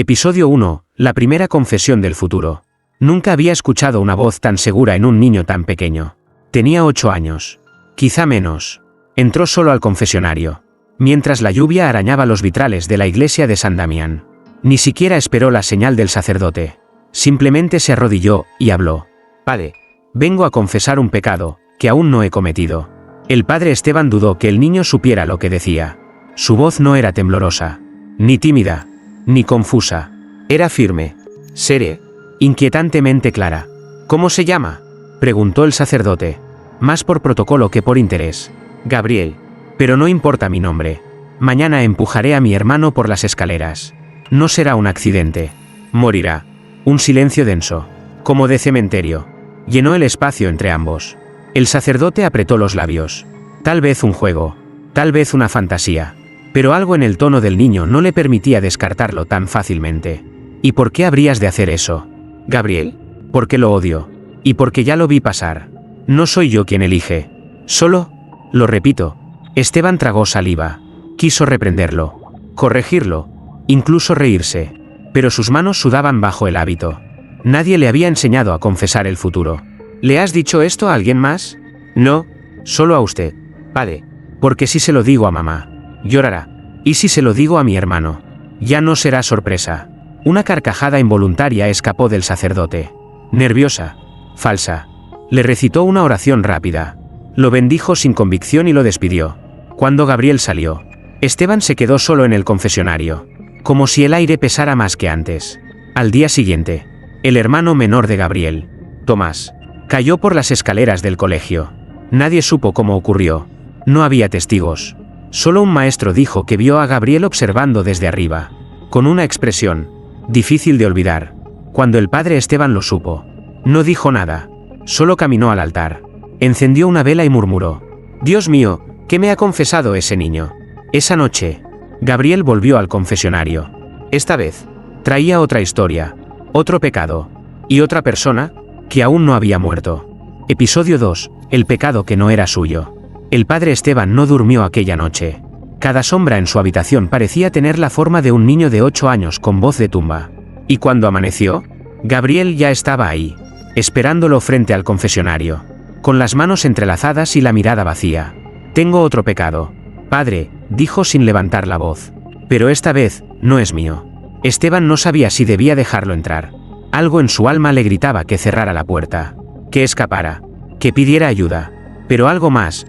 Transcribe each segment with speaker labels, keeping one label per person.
Speaker 1: Episodio 1. La primera confesión del futuro. Nunca había escuchado una voz tan segura en un niño tan pequeño. Tenía 8 años. Quizá menos. Entró solo al confesionario, mientras la lluvia arañaba los vitrales de la iglesia de San Damián. Ni siquiera esperó la señal del sacerdote. Simplemente se arrodilló y habló. Padre, vengo a confesar un pecado que aún no he cometido. El padre Esteban dudó que el niño supiera lo que decía. Su voz no era temblorosa, ni tímida, ni confusa. Era firme, seria, inquietantemente clara. ¿Cómo se llama?, preguntó el sacerdote, más por protocolo que por interés. Gabriel. Pero no importa mi nombre. Mañana empujaré a mi hermano por las escaleras. No será un accidente. Morirá. Un silencio denso, como de cementerio, llenó el espacio entre ambos. El sacerdote apretó los labios. Tal vez un juego, tal vez una fantasía, pero algo en el tono del niño no le permitía descartarlo tan fácilmente. ¿Y por qué habrías de hacer eso, Gabriel? Porque lo odio, y porque ya lo vi pasar. No soy yo quien elige. Solo, lo repito. Esteban tragó saliva. Quiso reprenderlo, corregirlo, incluso reírse, pero sus manos sudaban bajo el hábito. Nadie le había enseñado a confesar el futuro. ¿Le has dicho esto a alguien más? No, solo a usted, padre. Porque si se lo digo a mamá, llorará. Y si se lo digo a mi hermano, ya no será sorpresa. Una carcajada involuntaria escapó del sacerdote. Nerviosa, falsa. Le recitó una oración rápida. Lo bendijo sin convicción y lo despidió. Cuando Gabriel salió, Esteban se quedó solo en el confesionario, como si el aire pesara más que antes. Al día siguiente, el hermano menor de Gabriel, Tomás, cayó por las escaleras del colegio. Nadie supo cómo ocurrió. No había testigos. Solo un maestro dijo que vio a Gabriel observando desde arriba, con una expresión difícil de olvidar. Cuando el padre Esteban lo supo, no dijo nada. Solo caminó al altar, encendió una vela y murmuró: Dios mío, ¿qué me ha confesado ese niño? Esa noche, Gabriel volvió al confesionario. Esta vez, traía otra historia, otro pecado, y otra persona, que aún no había muerto. Episodio 2. El pecado que no era suyo. El padre Esteban no durmió aquella noche. Cada sombra en su habitación parecía tener la forma de un niño de 8 años con voz de tumba. Y cuando amaneció, Gabriel ya estaba ahí, esperándolo frente al confesionario, con las manos entrelazadas y la mirada vacía. Tengo otro pecado, padre, dijo sin levantar la voz. Pero esta vez, no es mío. Esteban no sabía si debía dejarlo entrar. Algo en su alma le gritaba que cerrara la puerta, que escapara, que pidiera ayuda. Pero algo más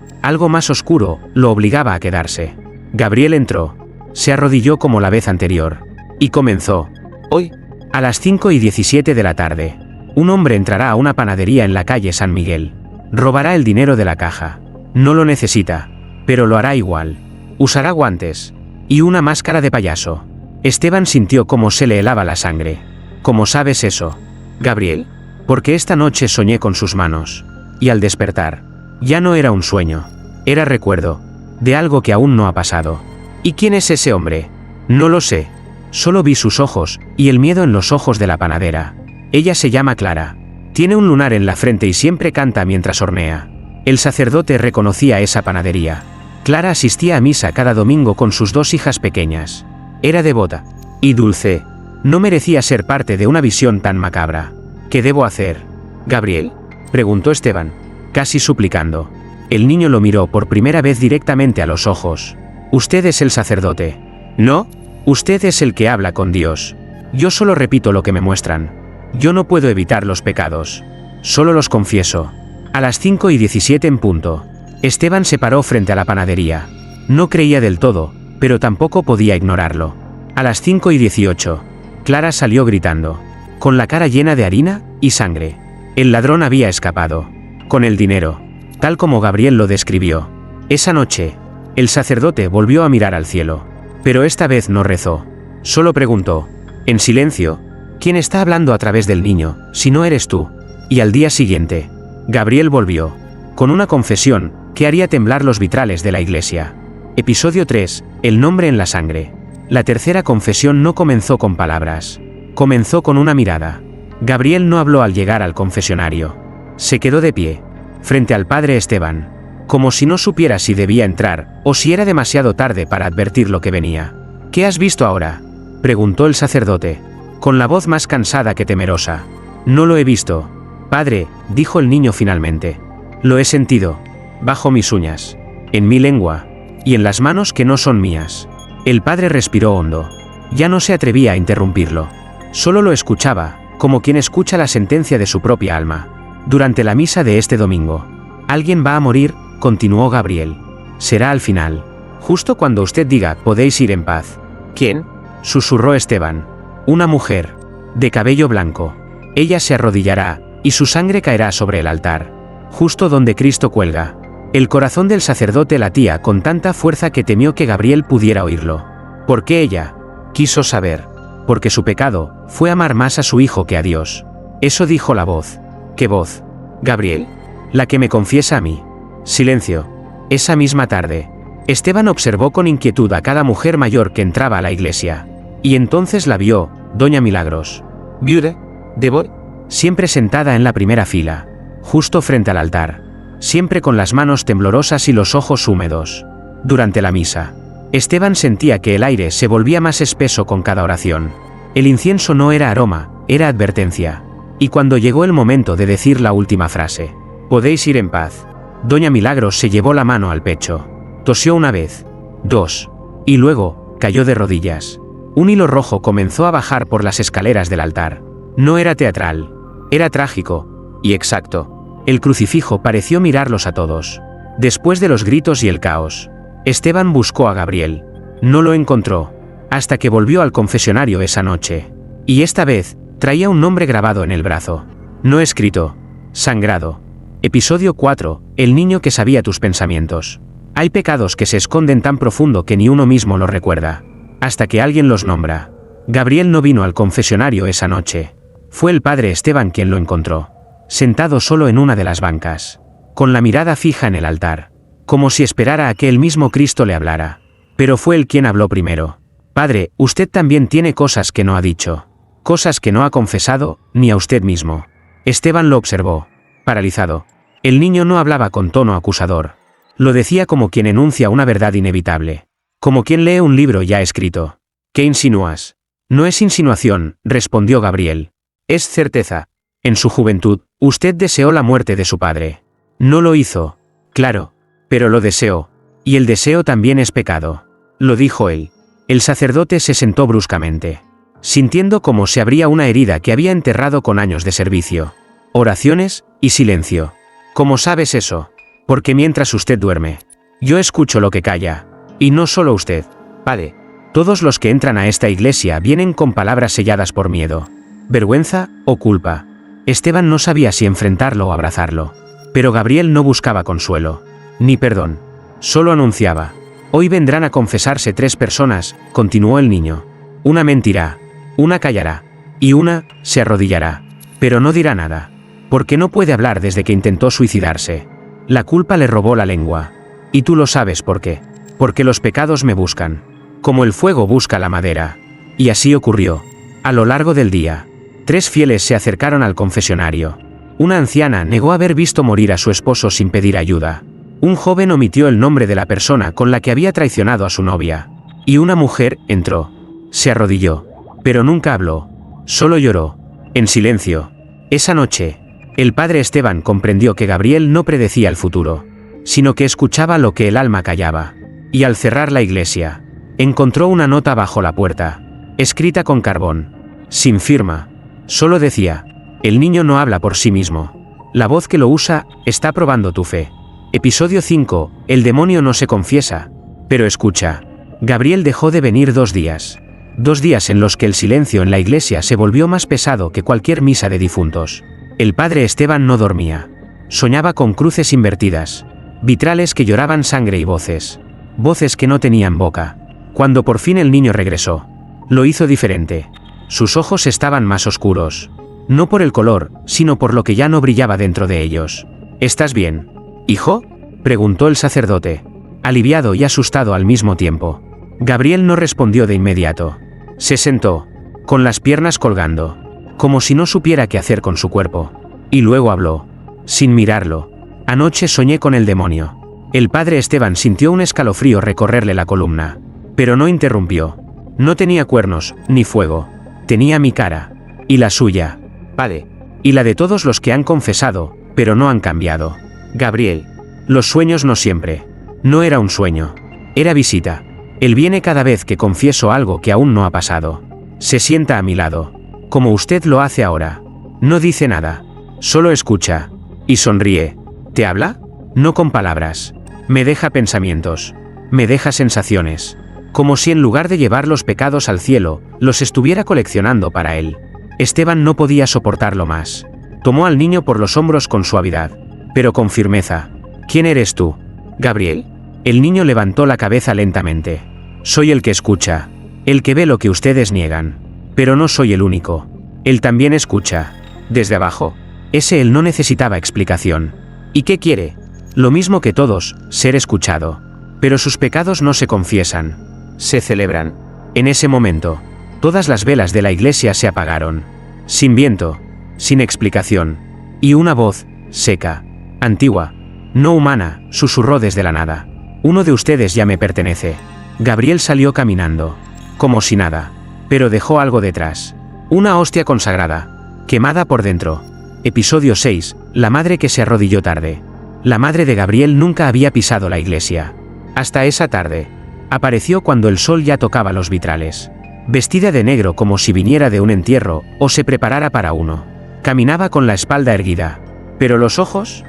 Speaker 1: oscuro, lo obligaba a quedarse. Gabriel entró, se arrodilló como la vez anterior, y comenzó. Hoy, a las 5:17 de la tarde, un hombre entrará a una panadería en la calle San Miguel. Robará el dinero de la caja. No lo necesita, pero lo hará igual. Usará guantes y una máscara de payaso. Esteban sintió cómo se le helaba la sangre. ¿Cómo sabes eso, Gabriel? Porque esta noche soñé con sus manos. Y al despertar, ya no era un sueño. Era recuerdo de algo que aún no ha pasado. ¿Y quién es ese hombre? No lo sé. Solo vi sus ojos y el miedo en los ojos de la panadera. Ella se llama Clara. Tiene un lunar en la frente y siempre canta mientras hornea. El sacerdote reconocía esa panadería. Clara asistía a misa cada domingo con sus 2 hijas pequeñas. Era devota y dulce. No merecía ser parte de una visión tan macabra. ¿Qué debo hacer, Gabriel?, preguntó Esteban, casi suplicando. El niño lo miró por primera vez directamente a los ojos. Usted es el sacerdote. No, usted es el que habla con Dios. Yo solo repito lo que me muestran. Yo no puedo evitar los pecados. Solo los confieso. A las 5:17 en punto, Esteban se paró frente a la panadería. No creía del todo, pero tampoco podía ignorarlo. A las 5:18, Clara salió gritando, con la cara llena de harina y sangre. El ladrón había escapado, con el dinero, tal como Gabriel lo describió. Esa noche, el sacerdote volvió a mirar al cielo, pero esta vez no rezó. Solo preguntó, en silencio: ¿quién está hablando a través del niño, si no eres tú? Y al día siguiente, Gabriel volvió, con una confesión que haría temblar los vitrales de la iglesia. Episodio 3. El nombre en la sangre. La tercera confesión no comenzó con palabras. Comenzó con una mirada. Gabriel no habló al llegar al confesionario. Se quedó de pie, frente al padre Esteban, como si no supiera si debía entrar, o si era demasiado tarde para advertir lo que venía. ¿Qué has visto ahora, preguntó el sacerdote, con la voz más cansada que temerosa. No lo he visto. Padre, dijo el niño finalmente. Lo he sentido, bajo mis uñas, en mi lengua, y en las manos que no son mías. El padre respiró hondo. Ya no se atrevía a interrumpirlo. Solo lo escuchaba, como quien escucha la sentencia de su propia alma. Durante la misa de este domingo. Alguien va a morir, continuó Gabriel. Será al final. Justo cuando usted diga, podéis ir en paz.
Speaker 2: ¿Quién?
Speaker 1: Susurró Esteban. Una mujer, de cabello blanco. Ella se arrodillará, y su sangre caerá sobre el altar, justo donde Cristo cuelga. El corazón del sacerdote latía con tanta fuerza que temió que Gabriel pudiera oírlo. ¿Por qué ella? Quiso saber. Porque su pecado fue amar más a su hijo que a Dios. Eso dijo la voz. ¿Qué voz? Gabriel. La que me confiesa a mí. Silencio. Esa misma tarde, Esteban observó con inquietud a cada mujer mayor que entraba a la iglesia. Y entonces la vio, doña Milagros.
Speaker 2: ¿Viuda? ¿Debo?
Speaker 1: Siempre sentada en la primera fila, justo frente al altar. Siempre con las manos temblorosas y los ojos húmedos. Durante la misa, Esteban sentía que el aire se volvía más espeso con cada oración. El incienso no era aroma, era advertencia. Y cuando llegó el momento de decir la última frase, podéis ir en paz, doña Milagros se llevó la mano al pecho. Tosió una vez, dos, y luego, cayó de rodillas. Un hilo rojo comenzó a bajar por las escaleras del altar. No era teatral, era trágico, y exacto. El crucifijo pareció mirarlos a todos. Después de los gritos y el caos, Esteban buscó a Gabriel. No lo encontró, hasta que volvió al confesionario esa noche. Y esta vez, traía un nombre grabado en el brazo. No escrito, sangrado. Episodio 4, el niño que sabía tus pensamientos. Hay pecados que se esconden tan profundo que ni uno mismo los recuerda, hasta que alguien los nombra. Gabriel no vino al confesionario esa noche. Fue el padre Esteban quien lo encontró, sentado solo en una de las bancas, con la mirada fija en el altar, como si esperara a que el mismo Cristo le hablara. Pero fue él quien habló primero. Padre, usted también tiene cosas que no ha dicho, cosas que no ha confesado, ni a usted mismo. Esteban lo observó, paralizado. El niño no hablaba con tono acusador. Lo decía como quien enuncia una verdad inevitable, como quien lee un libro ya escrito. ¿Qué insinúas? No es insinuación, respondió Gabriel. Es certeza. En su juventud, usted deseó la muerte de su padre. No lo hizo, claro, pero lo deseó, y el deseo también es pecado. Lo dijo él. El sacerdote se sentó bruscamente, sintiendo como se abría una herida que había enterrado con años de servicio. Oraciones y silencio. ¿Cómo sabes eso? Porque mientras usted duerme, yo escucho lo que calla. Y no solo usted, padre. Todos los que entran a esta iglesia vienen con palabras selladas por miedo, vergüenza o culpa. Esteban no sabía si enfrentarlo o abrazarlo. Pero Gabriel no buscaba consuelo, ni perdón. Solo anunciaba. Hoy vendrán a confesarse 3 personas, continuó el niño. Una mentirá, una callará, y una se arrodillará. Pero no dirá nada, porque no puede hablar desde que intentó suicidarse. La culpa le robó la lengua. Y tú lo sabes por qué. Porque los pecados me buscan, como el fuego busca la madera. Y así ocurrió. A lo largo del día, 3 fieles se acercaron al confesionario. Una anciana negó haber visto morir a su esposo sin pedir ayuda. Un joven omitió el nombre de la persona con la que había traicionado a su novia. Y una mujer entró. Se arrodilló, pero nunca habló. Solo lloró, en silencio. Esa noche, el padre Esteban comprendió que Gabriel no predecía el futuro, sino que escuchaba lo que el alma callaba. Y al cerrar la iglesia, encontró una nota bajo la puerta, escrita con carbón, sin firma. Solo decía, el niño no habla por sí mismo. La voz que lo usa está probando tu fe. Episodio 5, el demonio no se confiesa, pero escucha. Gabriel dejó de venir 2 días. 2 días en los que el silencio en la iglesia se volvió más pesado que cualquier misa de difuntos. El padre Esteban no dormía. Soñaba con cruces invertidas, vitrales que lloraban sangre y voces que no tenían boca. Cuando por fin el niño regresó, lo hizo diferente. Sus ojos estaban más oscuros. No por el color, sino por lo que ya no brillaba dentro de ellos. ¿Estás bien, hijo?, preguntó el sacerdote, aliviado y asustado al mismo tiempo. Gabriel no respondió de inmediato. Se sentó, con las piernas colgando, como si no supiera qué hacer con su cuerpo. Y luego habló, sin mirarlo. Anoche soñé con el demonio. El padre Esteban sintió un escalofrío recorrerle la columna, pero no interrumpió. No tenía cuernos, ni fuego. Tenía mi cara. Y la suya. Padre. Y la de todos los que han confesado, pero no han cambiado. Gabriel. Los sueños no siempre. No era un sueño. Era visita. Él viene cada vez que confieso algo que aún no ha pasado. Se sienta a mi lado. Como usted lo hace ahora. No dice nada. Solo escucha. Y sonríe. ¿Te habla? No con palabras. Me deja pensamientos. Me deja sensaciones. Como si en lugar de llevar los pecados al cielo, los estuviera coleccionando para él. Esteban no podía soportarlo más. Tomó al niño por los hombros con suavidad, pero con firmeza. ¿Quién eres tú? ¿Gabriel? El niño levantó la cabeza lentamente. Soy el que escucha. El que ve lo que ustedes niegan. Pero no soy el único. Él también escucha. Desde abajo. Ese él no necesitaba explicación. ¿Y qué quiere? Lo mismo que todos, ser escuchado. Pero sus pecados no se confiesan. Se celebran. En ese momento, todas las velas de la iglesia se apagaron. Sin viento. Sin explicación. Y una voz, seca, antigua, no humana, susurró desde la nada. Uno de ustedes ya me pertenece. Gabriel salió caminando. Como si nada. Pero dejó algo detrás. Una hostia consagrada. Quemada por dentro. Episodio 6. La madre que se arrodilló tarde. La madre de Gabriel nunca había pisado la iglesia. Hasta esa tarde. Apareció cuando el sol ya tocaba los vitrales. Vestida de negro como si viniera de un entierro, o se preparara para uno. Caminaba con la espalda erguida. Pero los ojos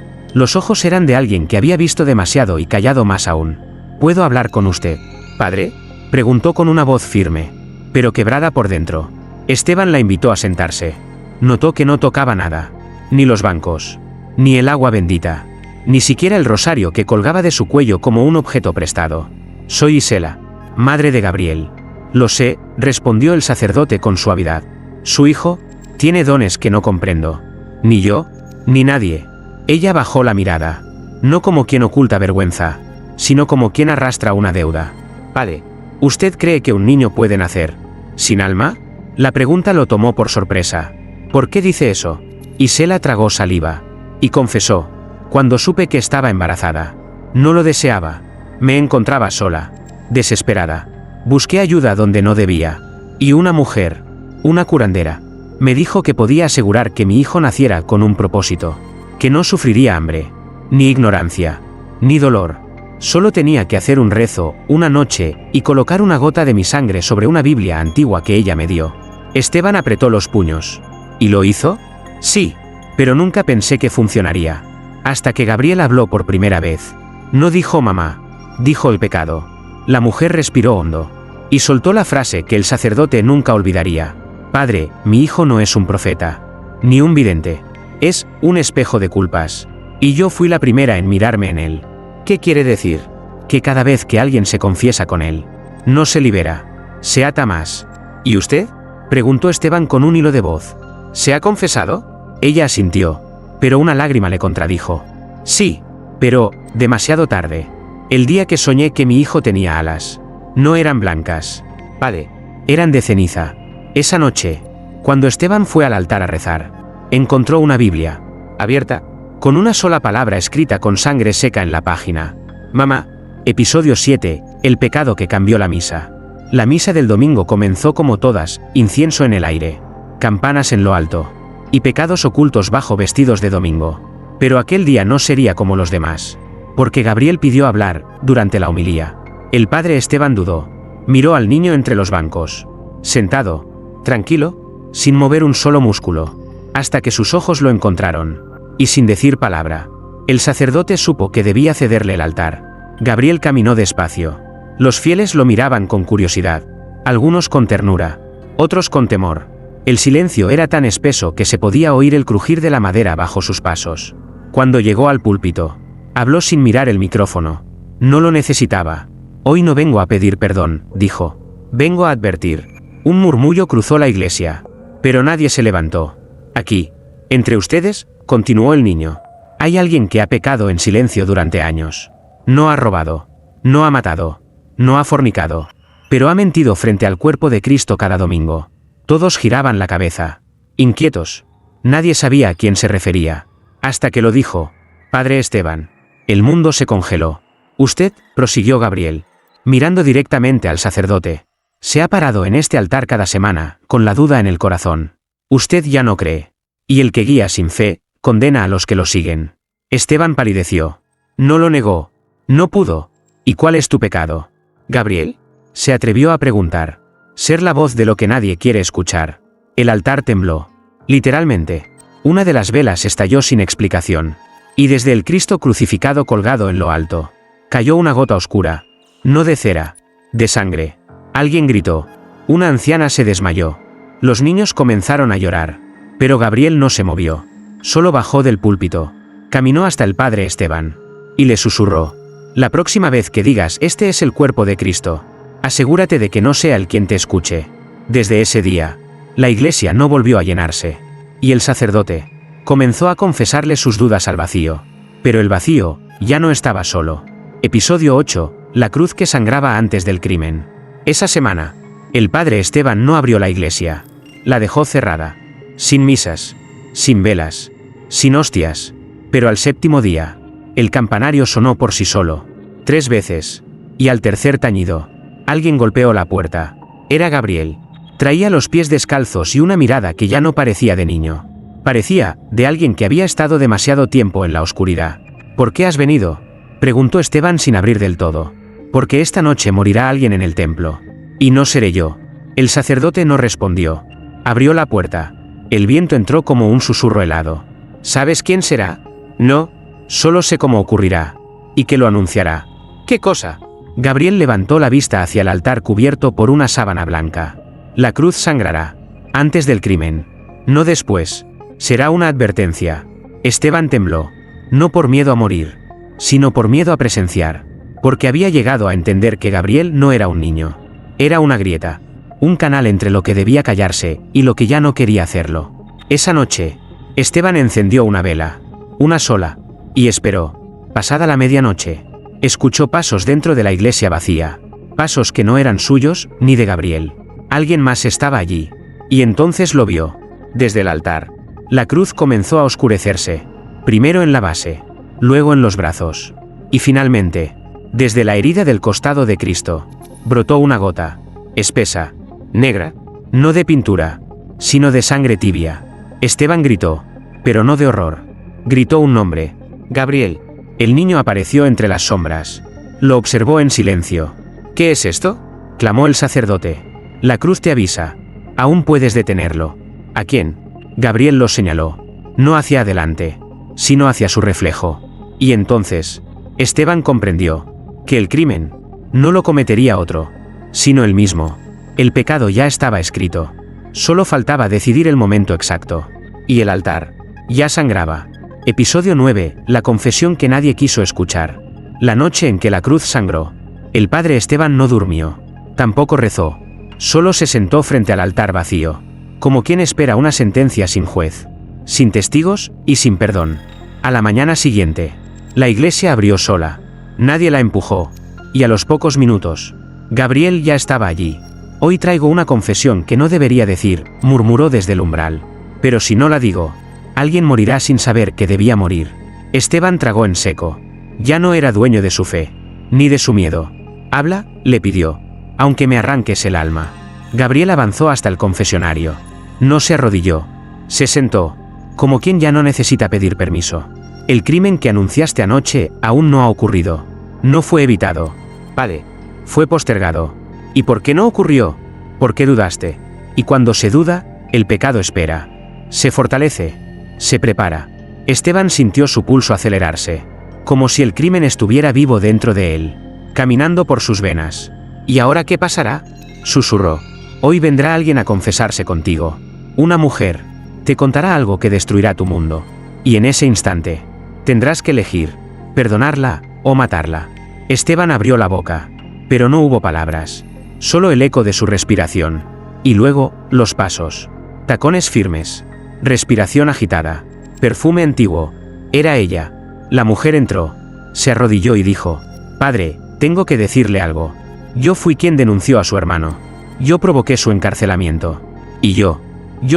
Speaker 1: eran de alguien que había visto demasiado y callado más aún. ¿Puedo hablar con usted, padre? Preguntó con una voz firme, pero quebrada por dentro. Esteban la invitó a sentarse. Notó que no tocaba nada. Ni los bancos. Ni el agua bendita. Ni siquiera el rosario que colgaba de su cuello como un objeto prestado. Soy Isela, madre de Gabriel. Lo sé, respondió el sacerdote con suavidad. Su hijo tiene dones que no comprendo. Ni yo, ni nadie. Ella bajó la mirada. No como quien oculta vergüenza, sino como quien arrastra una deuda. Padre, ¿usted cree que un niño puede nacer sin alma? La pregunta lo tomó por sorpresa. ¿Por qué dice eso? Isela tragó saliva. Y confesó. Cuando supe que estaba embarazada. No lo deseaba. Me encontraba sola. Desesperada. Busqué ayuda donde no debía. Y una mujer, una curandera, me dijo que podía asegurar que mi hijo naciera con un propósito. Que no sufriría hambre, ni ignorancia, ni dolor. Solo tenía que hacer un rezo, una noche, y colocar una gota de mi sangre sobre una Biblia antigua que ella me dio. Esteban apretó los puños. ¿Y lo hizo? Sí, pero nunca pensé que funcionaría. Hasta que Gabriel habló por primera vez. No dijo mamá, dijo el pecado. La mujer respiró hondo. Y soltó la frase que el sacerdote nunca olvidaría. Padre, mi hijo no es un profeta. Ni un vidente. Es un espejo de culpas. Y yo fui la primera en mirarme en él. ¿Qué quiere decir? Que cada vez que alguien se confiesa con él, no se libera. Se ata más. ¿Y usted? Preguntó Esteban con un hilo de voz. ¿Se ha confesado? Ella asintió. Pero una lágrima le contradijo. Sí, pero, demasiado tarde. El día que soñé que mi hijo tenía alas. No eran blancas. Padre. Eran de ceniza. Esa noche, cuando Esteban fue al altar a rezar, encontró una Biblia, abierta, con una sola palabra escrita con sangre seca en la página. Mamá. Episodio 7. El pecado que cambió la misa. La misa del domingo comenzó como todas, incienso en el aire, campanas en lo alto, y pecados ocultos bajo vestidos de domingo. Pero aquel día no sería como los demás. Porque Gabriel pidió hablar, durante la homilía. El padre Esteban dudó. Miró al niño entre los bancos. Sentado, tranquilo, sin mover un solo músculo. Hasta que sus ojos lo encontraron. Y sin decir palabra. El sacerdote supo que debía cederle el altar. Gabriel caminó despacio. Los fieles lo miraban con curiosidad. Algunos con ternura. Otros con temor. El silencio era tan espeso que se podía oír el crujir de la madera bajo sus pasos. Cuando llegó al púlpito, habló sin mirar el micrófono. No lo necesitaba. Hoy no vengo a pedir perdón, dijo. Vengo a advertir. Un murmullo cruzó la iglesia. Pero nadie se levantó. Aquí, entre ustedes, continuó el niño. Hay alguien que ha pecado en silencio durante años. No ha robado. No ha matado. No ha fornicado. Pero ha mentido frente al cuerpo de Cristo cada domingo. Todos giraban la cabeza. Inquietos. Nadie sabía a quién se refería. Hasta que lo dijo. Padre Esteban. El mundo se congeló. Usted, prosiguió Gabriel, mirando directamente al sacerdote. Se ha parado en este altar cada semana, con la duda en el corazón. Usted ya no cree. Y el que guía sin fe, condena a los que lo siguen. Esteban palideció. No lo negó. No pudo. ¿Y cuál es tu pecado? Gabriel. Se atrevió a preguntar. Ser la voz de lo que nadie quiere escuchar. El altar tembló. Literalmente. Una de las velas estalló sin explicación. Y desde el Cristo crucificado colgado en lo alto, cayó una gota oscura. No de cera. De sangre. Alguien gritó. Una anciana se desmayó. Los niños comenzaron a llorar. Pero Gabriel no se movió. Solo bajó del púlpito. Caminó hasta el padre Esteban. Y le susurró. La próxima vez que digas este es el cuerpo de Cristo, asegúrate de que no sea el quien te escuche. Desde ese día, la iglesia no volvió a llenarse. Y el sacerdote comenzó a confesarle sus dudas al vacío. Pero el vacío ya no estaba solo. Episodio 8. La cruz que sangraba antes del crimen. Esa semana, el padre Esteban no abrió la iglesia. La dejó cerrada. Sin misas. Sin velas. Sin hostias. Pero al séptimo día, el campanario sonó por sí solo. 3 veces. Y al tercer tañido, alguien golpeó la puerta. Era Gabriel. Traía los pies descalzos y una mirada que ya no parecía de niño. Parecía de alguien que había estado demasiado tiempo en la oscuridad. ¿Por qué has venido?, preguntó Esteban sin abrir del todo. Porque esta noche morirá alguien en el templo. Y no seré yo. El sacerdote no respondió. Abrió la puerta. El viento entró como un susurro helado. ¿Sabes quién será? No. Solo sé cómo ocurrirá. Y que lo anunciará. ¿Qué cosa? Gabriel levantó la vista hacia el altar cubierto por una sábana blanca. La cruz sangrará. Antes del crimen. No después. Será una advertencia. Esteban tembló. No por miedo a morir, sino por miedo a presenciar. Porque había llegado a entender que Gabriel no era un niño. Era una grieta. Un canal entre lo que debía callarse y lo que ya no quería hacerlo. Esa noche, Esteban encendió una vela. Una sola. Y esperó. Pasada la medianoche, escuchó pasos dentro de la iglesia vacía. Pasos que no eran suyos, ni de Gabriel. Alguien más estaba allí. Y entonces lo vio. Desde el altar, la cruz comenzó a oscurecerse. Primero en la base. Luego en los brazos. Y finalmente, desde la herida del costado de Cristo, brotó una gota. Espesa. Negra. No de pintura, sino de sangre tibia. Esteban gritó. Pero no de horror. Gritó un nombre. Gabriel. El niño apareció entre las sombras. Lo observó en silencio. ¿Qué es esto?, clamó el sacerdote. La cruz te avisa. Aún puedes detenerlo. ¿A quién? Gabriel lo señaló. No hacia adelante, sino hacia su reflejo. Y entonces, Esteban comprendió que el crimen no lo cometería otro, sino él mismo. El pecado ya estaba escrito. Solo faltaba decidir el momento exacto. Y el altar ya sangraba. Episodio 9. La confesión que nadie quiso escuchar. La noche en que la cruz sangró, el padre Esteban no durmió. Tampoco rezó. Solo se sentó frente al altar vacío, como quien espera una sentencia sin juez, sin testigos y sin perdón. A la mañana siguiente, la iglesia abrió sola. Nadie la empujó. Y a los pocos minutos, Gabriel ya estaba allí. Hoy traigo una confesión que no debería decir, murmuró desde el umbral. Pero si no la digo, alguien morirá sin saber que debía morir. Esteban tragó en seco. Ya no era dueño de su fe, ni de su miedo. Habla, le pidió. Aunque me arranques el alma. Gabriel avanzó hasta el confesionario. No se arrodilló. Se sentó, como quien ya no necesita pedir permiso. El crimen que anunciaste anoche aún no ha ocurrido. No fue evitado. Padre. Fue postergado. ¿Y por qué no ocurrió? ¿Por qué dudaste? Y cuando se duda, el pecado espera. Se fortalece. Se prepara. Esteban sintió su pulso acelerarse. Como si el crimen estuviera vivo dentro de él, caminando por sus venas. ¿Y ahora qué pasará?, susurró. Hoy vendrá alguien a confesarse contigo. Una mujer. Te contará algo que destruirá tu mundo. Y en ese instante, tendrás que elegir, perdonarla o matarla. Esteban abrió la boca, pero no hubo palabras. Solo el eco de su respiración. Y luego, los pasos. Tacones firmes. Respiración agitada. Perfume antiguo. Era ella. La mujer entró. Se arrodilló y dijo: Padre, tengo que decirle algo. Yo fui quien denunció a su hermano. Yo provoqué su encarcelamiento. Y yo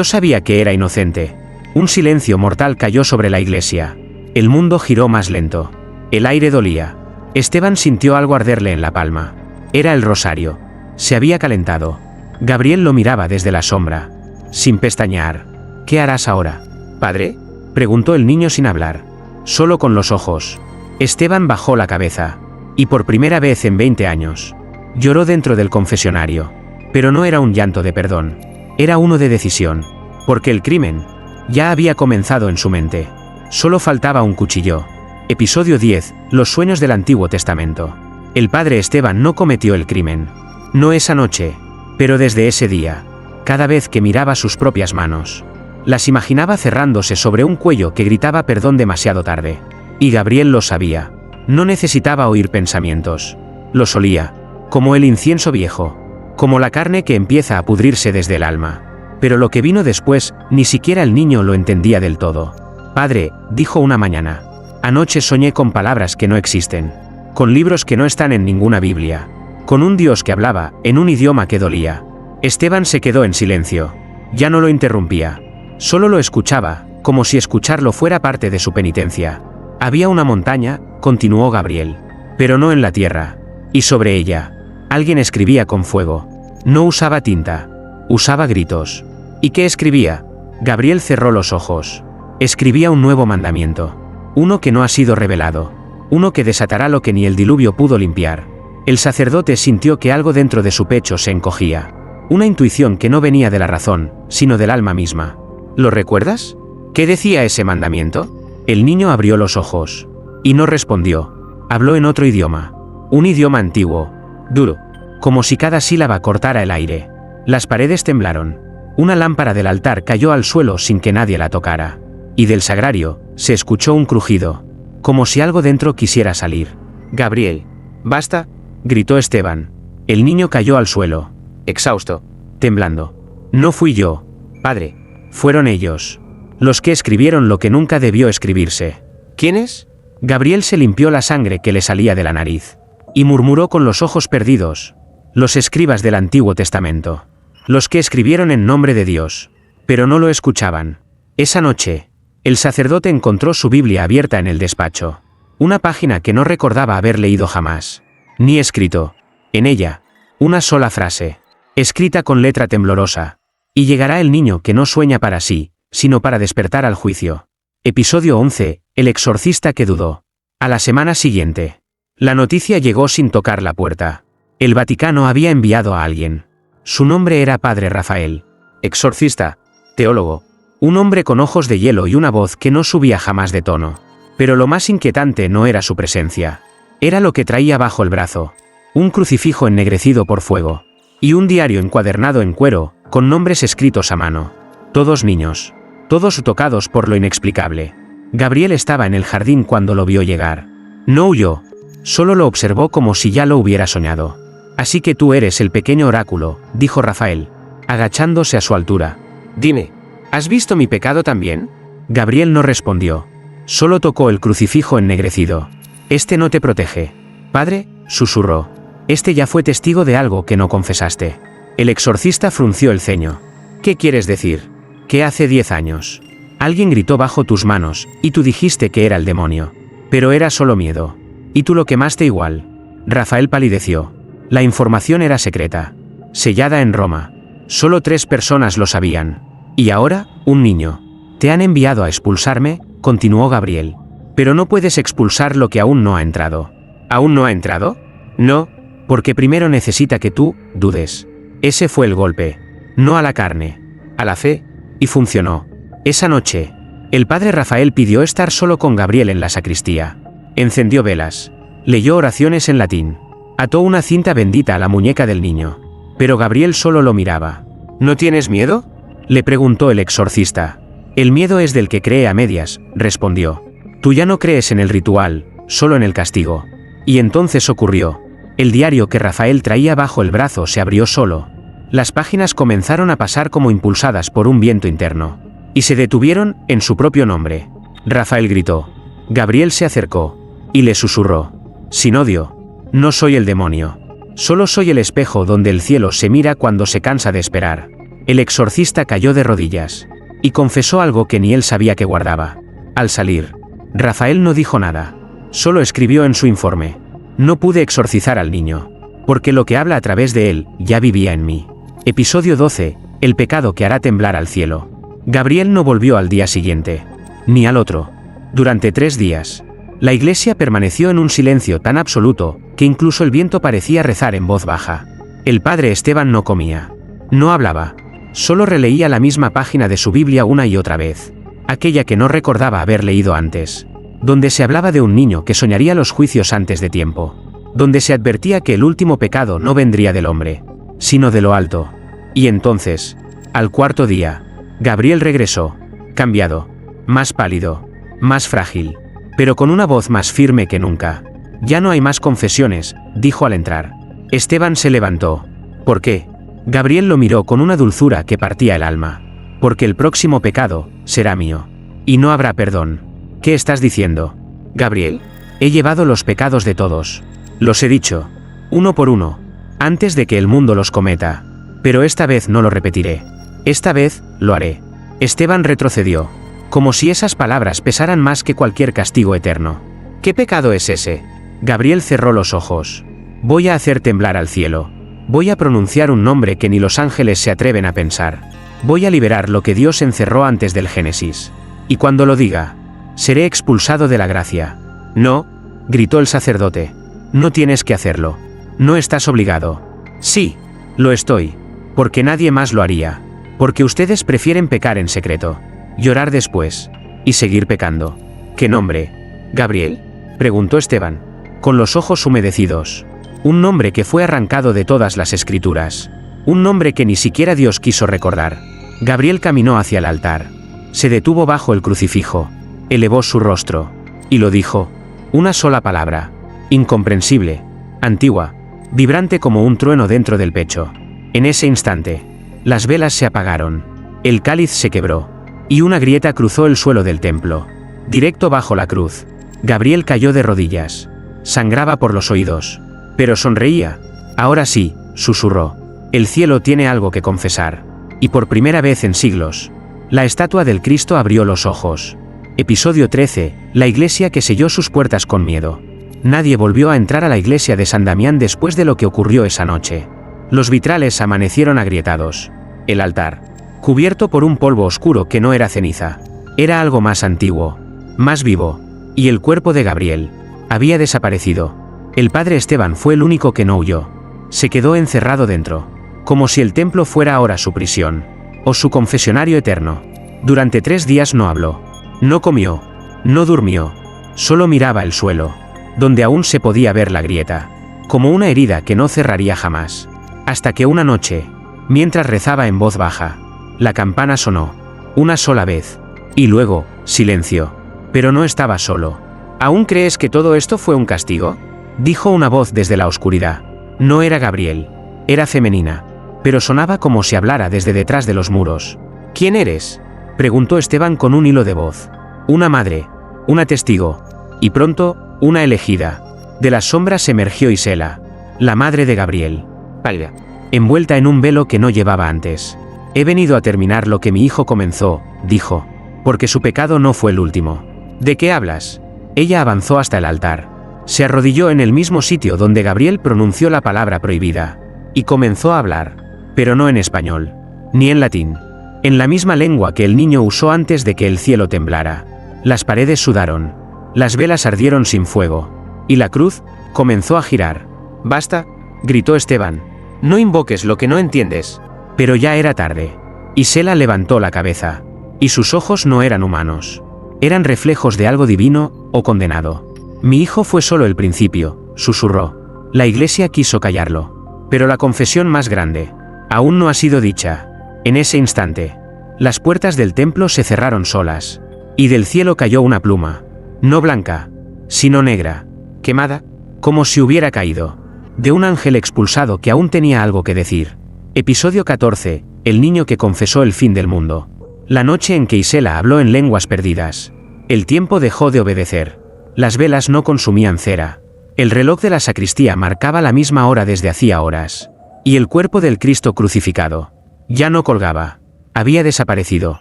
Speaker 1: sabía que era inocente. Un silencio mortal cayó sobre la iglesia. El mundo giró más lento. El aire dolía. Esteban sintió algo arderle en la palma. Era el rosario. Se había calentado. Gabriel lo miraba desde la sombra, sin pestañear. ¿Qué harás ahora, padre?, preguntó el niño sin hablar, solo con los ojos. Esteban bajó la cabeza, y por primera vez en 20 años, lloró dentro del confesionario. Pero no era un llanto de perdón, era uno de decisión, porque el crimen ya había comenzado en su mente. Solo faltaba un cuchillo. Episodio 10. Los sueños del Antiguo Testamento. El padre Esteban no cometió el crimen. No esa noche, pero desde ese día, cada vez que miraba sus propias manos, las imaginaba cerrándose sobre un cuello que gritaba perdón demasiado tarde. Y Gabriel lo sabía. No necesitaba oír pensamientos. Los olía, como el incienso viejo, como la carne que empieza a pudrirse desde el alma. Pero lo que vino después, ni siquiera el niño lo entendía del todo. Padre, dijo una mañana, anoche soñé con palabras que no existen, con libros que no están en ninguna Biblia, con un Dios que hablaba, en un idioma que dolía. Esteban se quedó en silencio. Ya no lo interrumpía. Solo lo escuchaba, como si escucharlo fuera parte de su penitencia. Había una montaña, continuó Gabriel, pero no en la tierra, y sobre ella, alguien escribía con fuego. No usaba tinta, usaba gritos. ¿Y qué escribía? Gabriel cerró los ojos. Escribía un nuevo mandamiento, uno que no ha sido revelado, uno que desatará lo que ni el diluvio pudo limpiar. El sacerdote sintió que algo dentro de su pecho se encogía, una intuición que no venía de la razón, sino del alma misma. ¿Lo recuerdas? ¿Qué decía ese mandamiento? El niño abrió los ojos, y no respondió. Habló en otro idioma, un idioma antiguo, duro, como si cada sílaba cortara el aire. Las paredes temblaron. Una lámpara del altar cayó al suelo sin que nadie la tocara. Y del sagrario, se escuchó un crujido, como si algo dentro quisiera salir. Gabriel, basta, gritó Esteban. El niño cayó al suelo, exhausto, temblando. No fui yo, padre, fueron ellos, los que escribieron lo que nunca debió escribirse. ¿Quiénes? Gabriel se limpió la sangre que le salía de la nariz, y murmuró con los ojos perdidos. Los escribas del Antiguo Testamento, los que escribieron en nombre de Dios, pero no lo escuchaban. Esa noche, el sacerdote encontró su Biblia abierta en el despacho, una página que no recordaba haber leído jamás, ni escrito. En ella, una sola frase, escrita con letra temblorosa: y llegará el niño que no sueña para sí, sino para despertar al juicio. Episodio 11. El exorcista que dudó. A la semana siguiente, la noticia llegó sin tocar la puerta. El Vaticano había enviado a alguien. Su nombre era Padre Rafael. Exorcista, teólogo, un hombre con ojos de hielo y una voz que no subía jamás de tono. Pero lo más inquietante no era su presencia. Era lo que traía bajo el brazo. Un crucifijo ennegrecido por fuego. Y un diario encuadernado en cuero, con nombres escritos a mano. Todos niños. Todos tocados por lo inexplicable. Gabriel estaba en el jardín cuando lo vio llegar. No huyó. Solo lo observó como si ya lo hubiera soñado. Así que tú eres el pequeño oráculo, dijo Rafael, agachándose a su altura. Dime, ¿has visto mi pecado también? Gabriel no respondió. Solo tocó el crucifijo ennegrecido. Este no te protege. Padre, susurró. Este ya fue testigo de algo que no confesaste. El exorcista frunció el ceño. ¿Qué quieres decir? Que hace 10 años. Alguien gritó bajo tus manos, y tú dijiste que era el demonio. Pero era solo miedo. Y tú lo quemaste igual. Rafael palideció. La información era secreta. Sellada en Roma. Solo 3 personas lo sabían. Y ahora, un niño. Te han enviado a expulsarme, continuó Gabriel. Pero no puedes expulsar lo que aún no ha entrado. ¿Aún no ha entrado? No, porque primero necesita que tú dudes. Ese fue el golpe. No a la carne, a la fe, y funcionó. Esa noche, el padre Rafael pidió estar solo con Gabriel en la sacristía. Encendió velas. Leyó oraciones en latín. Ató una cinta bendita a la muñeca del niño. Pero Gabriel solo lo miraba. ¿No tienes miedo?, le preguntó el exorcista. El miedo es del que cree a medias, respondió. Tú ya no crees en el ritual, solo en el castigo. Y entonces ocurrió. El diario que Rafael traía bajo el brazo se abrió solo. Las páginas comenzaron a pasar como impulsadas por un viento interno. Y se detuvieron en su propio nombre. Rafael gritó. Gabriel se acercó. Y le susurró. Sin odio. No soy el demonio. Solo soy el espejo donde el cielo se mira cuando se cansa de esperar. El exorcista cayó de rodillas. Y confesó algo que ni él sabía que guardaba. Al salir, Rafael no dijo nada. Solo escribió en su informe. No pude exorcizar al niño. porque lo que habla a través de él ya vivía en mí. Episodio 12. El pecado que hará temblar al cielo. Gabriel no volvió al día siguiente, ni al otro. Durante 3 días, la iglesia permaneció en un silencio tan absoluto que incluso el viento parecía rezar en voz baja. El padre Esteban no comía, no hablaba, solo releía la misma página de su Biblia una y otra vez, aquella que no recordaba haber leído antes, donde se hablaba de un niño que soñaría los juicios antes de tiempo, donde se advertía que el último pecado no vendría del hombre, sino de lo alto. Y entonces, al 4.º día, Gabriel regresó, cambiado, más pálido, más frágil, pero con una voz más firme que nunca. «Ya no hay más confesiones», dijo al entrar. Esteban se levantó. «¿Por qué?». Gabriel lo miró con una dulzura que partía el alma. «Porque el próximo pecado será mío. Y no habrá perdón». «¿Qué estás diciendo?». «Gabriel, he llevado los pecados de todos. Los he dicho, uno por uno, antes de que el mundo los cometa. Pero esta vez no lo repetiré. Esta vez, lo haré». Esteban retrocedió, como si esas palabras pesaran más que cualquier castigo eterno. «¿Qué pecado es ese?». Gabriel cerró los ojos. «Voy a hacer temblar al cielo. Voy a pronunciar un nombre que ni los ángeles se atreven a pensar. Voy a liberar lo que Dios encerró antes del Génesis. Y cuando lo diga, seré expulsado de la gracia». «No», gritó el sacerdote. «No tienes que hacerlo. No estás obligado». «Sí, lo estoy. Porque nadie más lo haría. Porque ustedes prefieren pecar en secreto, llorar después, y seguir pecando». «¿Qué nombre?». «Gabriel?», preguntó Esteban, con los ojos humedecidos. «Un nombre que fue arrancado de todas las escrituras. Un nombre que ni siquiera Dios quiso recordar». Gabriel caminó hacia el altar. Se detuvo bajo el crucifijo. Elevó su rostro. Y lo dijo. Una sola palabra. Incomprensible. Antigua. Vibrante como un trueno dentro del pecho. En ese instante, las velas se apagaron. El cáliz se quebró. Y una grieta cruzó el suelo del templo. Directo bajo la cruz. Gabriel cayó de rodillas. Sangraba por los oídos. Pero sonreía. «Ahora sí», susurró. «El cielo tiene algo que confesar». Y por primera vez en siglos, la estatua del Cristo abrió los ojos. Episodio 13. La iglesia que selló sus puertas con miedo. Nadie volvió a entrar a la iglesia de San Damián después de lo que ocurrió esa noche. Los vitrales amanecieron agrietados. El altar, cubierto por un polvo oscuro que no era ceniza, era algo más antiguo, más vivo. Y el cuerpo de Gabriel había desaparecido. El padre Esteban fue el único que no huyó. Se quedó encerrado dentro, como si el templo fuera ahora su prisión, o su confesionario eterno. Durante 3 días no habló, no comió, no durmió, solo miraba el suelo, donde aún se podía ver la grieta, como una herida que no cerraría jamás. Hasta que una noche, mientras rezaba en voz baja, la campana sonó, una sola vez, y luego, silencio. Pero no estaba solo. «¿Aún crees que todo esto fue un castigo?», dijo una voz desde la oscuridad. No era Gabriel, era femenina, pero sonaba como si hablara desde detrás de los muros. «¿Quién eres?», preguntó Esteban con un hilo de voz. «Una madre, una testigo, y pronto, una elegida». De las sombras emergió Isela, la madre de Gabriel, pálida, envuelta en un velo que no llevaba antes. «He venido a terminar lo que mi hijo comenzó», dijo, «porque su pecado no fue el último». «¿De qué hablas?». Ella avanzó hasta el altar. Se arrodilló en el mismo sitio donde Gabriel pronunció la palabra prohibida, y comenzó a hablar, pero no en español, ni en latín, en la misma lengua que el niño usó antes de que el cielo temblara. Las paredes sudaron, las velas ardieron sin fuego, y la cruz comenzó a girar. «Basta», gritó Esteban, «no invoques lo que no entiendes». Pero ya era tarde. Isela levantó la cabeza, y sus ojos no eran humanos. Eran reflejos de algo divino o condenado. «Mi hijo fue solo el principio», susurró. La iglesia quiso callarlo. Pero la confesión más grande aún no ha sido dicha. En ese instante, las puertas del templo se cerraron solas, y del cielo cayó una pluma, no blanca, sino negra, quemada, como si hubiera caído, de un ángel expulsado que aún tenía algo que decir. Episodio 14. El niño que confesó el fin del mundo. La noche en que Isela habló en lenguas perdidas. El tiempo dejó de obedecer. Las velas no consumían cera. El reloj de la sacristía marcaba la misma hora desde hacía horas. Y el cuerpo del Cristo crucificado ya no colgaba. Había desaparecido.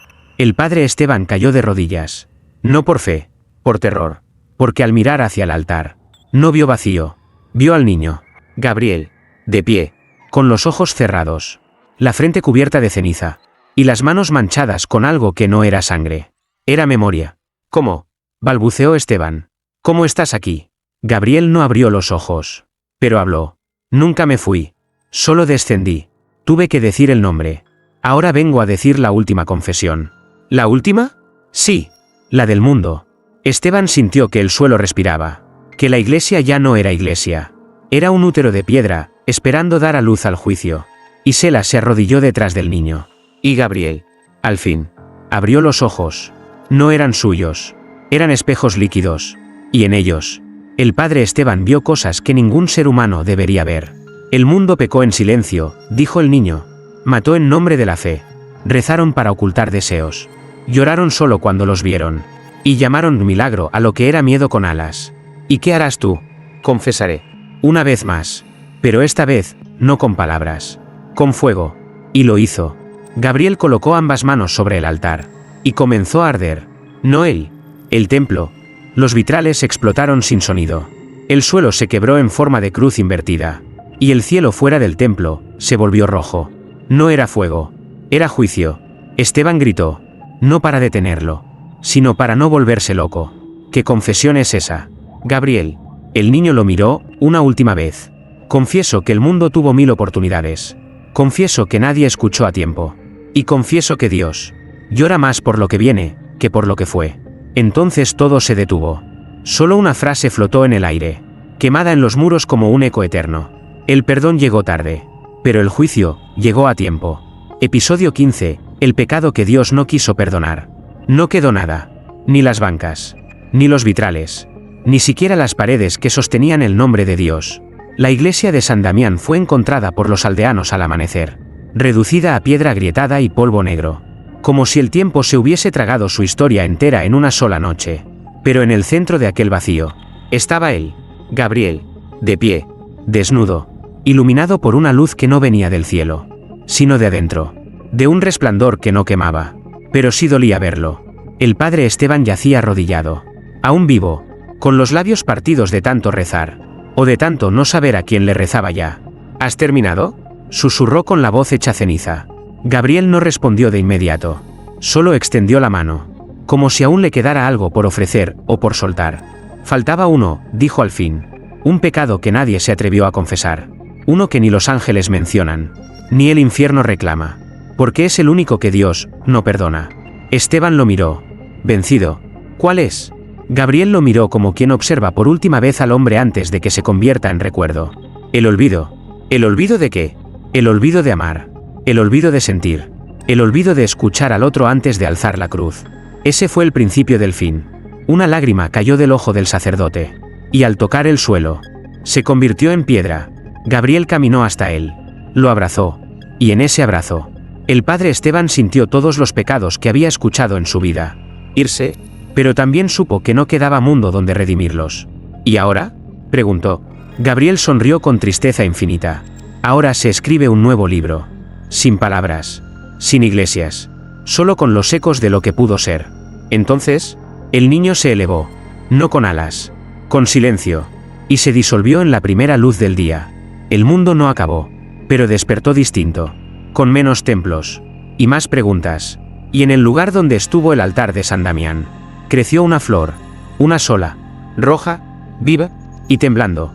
Speaker 1: El padre Esteban cayó de rodillas. No por fe, por terror. Porque al mirar hacia el altar, no vio vacío. Vio al niño. Gabriel. de pie, con los ojos cerrados, la frente cubierta de ceniza, y las manos manchadas con algo que no era sangre. Era memoria. ¿Cómo?, balbuceó Esteban. ¿Cómo estás aquí? Gabriel no abrió los ojos. Pero habló. Nunca me fui. Solo descendí. Tuve que decir el nombre. Ahora vengo a decir la última confesión. ¿La última? Sí. La del mundo. Esteban sintió que el suelo respiraba. Que la iglesia ya no era iglesia. Era un útero de piedra, esperando dar a luz al juicio. Y Sela se arrodilló detrás del niño. Y Gabriel, al fin, abrió los ojos. No eran suyos. Eran espejos líquidos. Y en ellos, el padre Esteban vio cosas que ningún ser humano debería ver. El mundo pecó en silencio, dijo el niño. Mató en nombre de la fe. Rezaron para ocultar deseos. Lloraron solo cuando los vieron. Y llamaron milagro a lo que era miedo con alas. ¿Y qué harás tú? Confesaré. Una vez más. Pero esta vez, no con palabras. Con fuego. Y lo hizo. Gabriel colocó ambas manos sobre el altar. Y comenzó a arder. No él. El templo. Los vitrales explotaron sin sonido. El suelo se quebró en forma de cruz invertida. Y el cielo fuera del templo se volvió rojo. No era fuego. Era juicio. Esteban gritó. No para detenerlo, sino para no volverse loco. ¿Qué confesión es esa? Gabriel. El niño lo miró una última vez. Confieso que el mundo tuvo 1000 oportunidades. Confieso que nadie escuchó a tiempo. Y confieso que Dios llora más por lo que viene que por lo que fue. Entonces todo se detuvo. Solo una frase flotó en el aire, quemada en los muros como un eco eterno. El perdón llegó tarde, pero el juicio llegó a tiempo. Episodio 15. El pecado que Dios no quiso perdonar. No quedó nada. Ni las bancas. Ni los vitrales. Ni siquiera las paredes que sostenían el nombre de Dios. La iglesia de San Damián fue encontrada por los aldeanos al amanecer. Reducida a piedra agrietada y polvo negro. Como si el tiempo se hubiese tragado su historia entera en una sola noche. Pero en el centro de aquel vacío, estaba él, Gabriel, de pie, desnudo, iluminado por una luz que no venía del cielo, sino de adentro, de un resplandor que no quemaba, pero sí dolía verlo. El padre Esteban yacía arrodillado, aún vivo, con los labios partidos de tanto rezar, o de tanto no saber a quién le rezaba ya. ¿Has terminado?, susurró con la voz hecha ceniza. Gabriel no respondió de inmediato, solo extendió la mano, como si aún le quedara algo por ofrecer o por soltar. Faltaba uno, dijo al fin, un pecado que nadie se atrevió a confesar, uno que ni los ángeles mencionan, ni el infierno reclama, porque es el único que Dios no perdona. Esteban lo miró, vencido. ¿Cuál es? Gabriel lo miró como quien observa por última vez al hombre antes de que se convierta en recuerdo. El olvido. ¿El olvido de qué? El olvido de amar. El olvido de sentir. El olvido de escuchar al otro antes de alzar la cruz. Ese fue el principio del fin. Una lágrima cayó del ojo del sacerdote. Y al tocar el suelo, se convirtió en piedra. Gabriel caminó hasta él. Lo abrazó. Y en ese abrazo, el padre Esteban sintió todos los pecados que había escuchado en su vida irse, pero también supo que no quedaba mundo donde redimirlos. ¿Y ahora?, preguntó. Gabriel sonrió con tristeza infinita. Ahora se escribe un nuevo libro. Sin palabras. Sin iglesias. Solo con los ecos de lo que pudo ser. Entonces, el niño se elevó. No con alas. Con silencio. Y se disolvió en la primera luz del día. El mundo no acabó. Pero despertó distinto. Con menos templos. Y más preguntas. Y en el lugar donde estuvo el altar de San Damián, creció una flor. Una sola. Roja, viva y temblando.